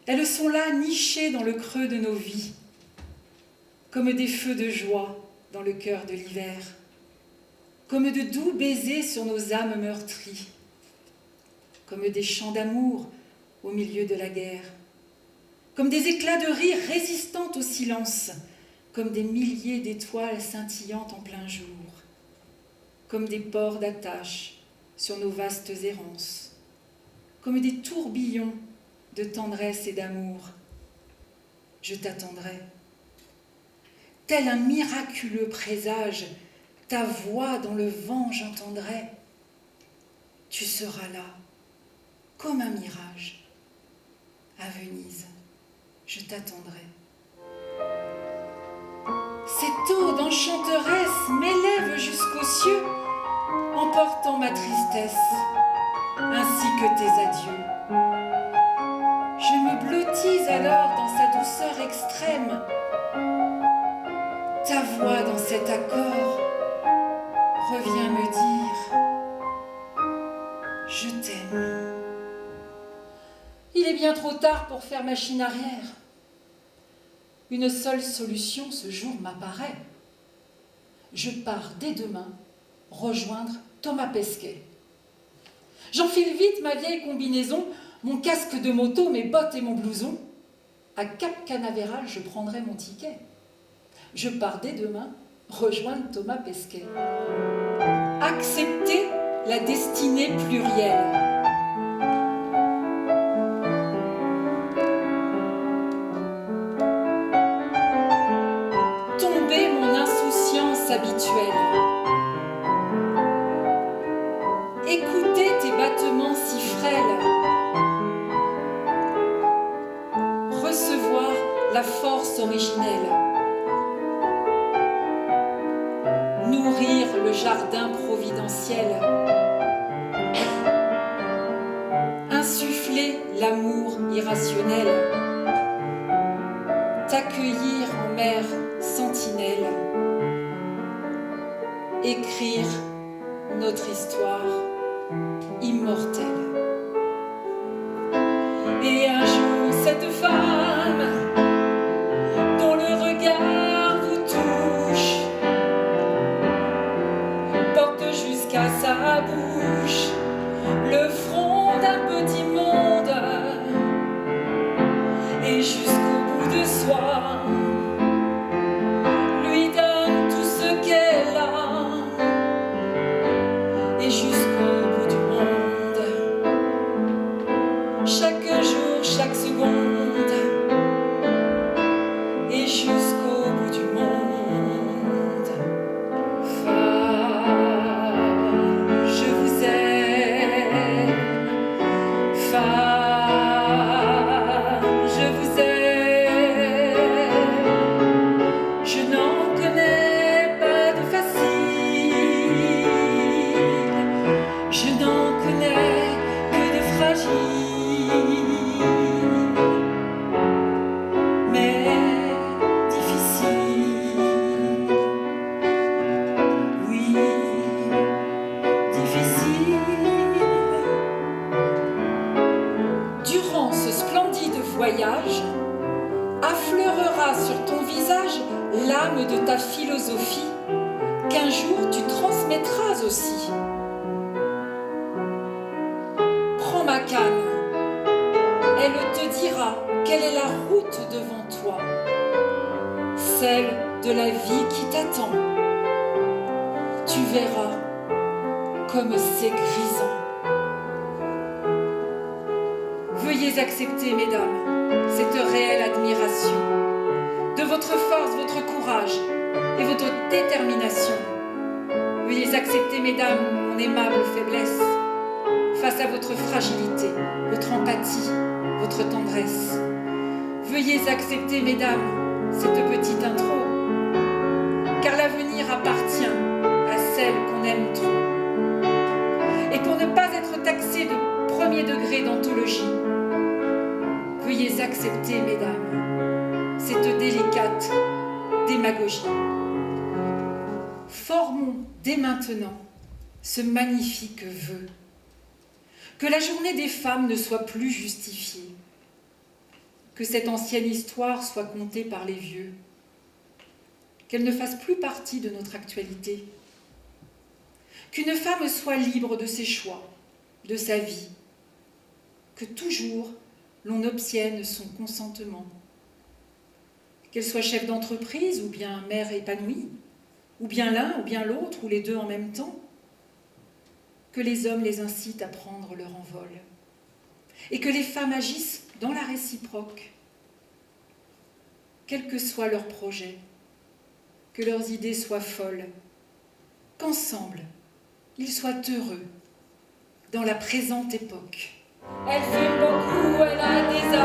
Elles sont là, nichées dans le creux de nos vies, comme des feux de joie dans le cœur de l'hiver, comme de doux baisers sur nos âmes meurtries, comme des chants d'amour au milieu de la guerre, comme des éclats de rire résistants au silence, comme des milliers d'étoiles scintillantes en plein jour, comme des ports d'attache sur nos vastes errances, comme des tourbillons de tendresse et d'amour. Je t'attendrai. Tel un miraculeux présage, ta voix dans le vent j'entendrai. Tu seras là, comme un mirage. À Venise, je t'attendrai. Cette eau d'enchanteresse m'élève jusqu'aux cieux, emportant ma tristesse, ainsi que tes adieux. Je me blottis alors dans sa douceur extrême. Ta voix dans cet accord revient me dire « Je t'aime ». Il est bien trop tard pour faire machine arrière. Une seule solution ce jour m'apparaît. Je pars dès demain rejoindre Thomas Pesquet. J'enfile vite ma vieille combinaison, mon casque de moto, mes bottes et mon blouson. À Cap Canaveral, je prendrai mon ticket. Je pars dès demain rejoindre Thomas Pesquet. Accepter la destinée plurielle. Tomber mon insouciance habituelle. Écouter tes battements si frêles. Recevoir la force originelle. Nourrir le jardin providentiel. Insuffler l'amour irrationnel. T'accueillir en mère sentinelle. Écrire notre histoire immortelle. Et un jour, cette femme dont le regard vous touche porte jusqu'à sa bouche le front d'un petit monde et jusqu'au bout de soi lui donne tout ce qu'elle a et jusqu'au bout du monde, chaque jour, chaque seconde et jusqu'au bout du monde. Femme, je vous aime. Femme, je vous aime. Je n'en connais pas de facile. Je n'en connais que de fragile. Mais difficile. Oui, difficile. Durant ce splendide voyage, affleurera sur ton visage l'âme de ta philosophie qu'un jour tu transmettras aussi. Prends ma canne, elle te dira quelle est la route devant toi, celle de la vie qui t'attend. Tu verras comme c'est grisant. Veuillez accepter, mesdames, cette réelle admiration de votre force, votre courage et votre détermination. Veuillez accepter, mesdames, mon aimable faiblesse face à votre fragilité, votre empathie, votre tendresse. Veuillez accepter, mesdames, cette petite intro, car l'avenir appartient à celle qu'on aime trop. Et pour ne pas être taxé de premier degré d'anthologie, veuillez accepter, mesdames, cette délicate démagogie. Formons dès maintenant ce magnifique vœu. Que la journée des femmes ne soit plus justifiée. que cette ancienne histoire soit contée par les vieux, qu'elle ne fasse plus partie de notre actualité, qu'une femme soit libre de ses choix, de sa vie, que toujours l'on obtienne son consentement, qu'elle soit chef d'entreprise ou bien mère épanouie, ou bien l'un ou bien l'autre ou les deux en même temps, que les hommes les incitent à prendre leur envol, et que les femmes agissent dans la réciproque, quel que soit leur projet, que leurs idées soient folles, qu'ensemble, ils soient heureux dans la présente époque. Elle fume beaucoup, elle a des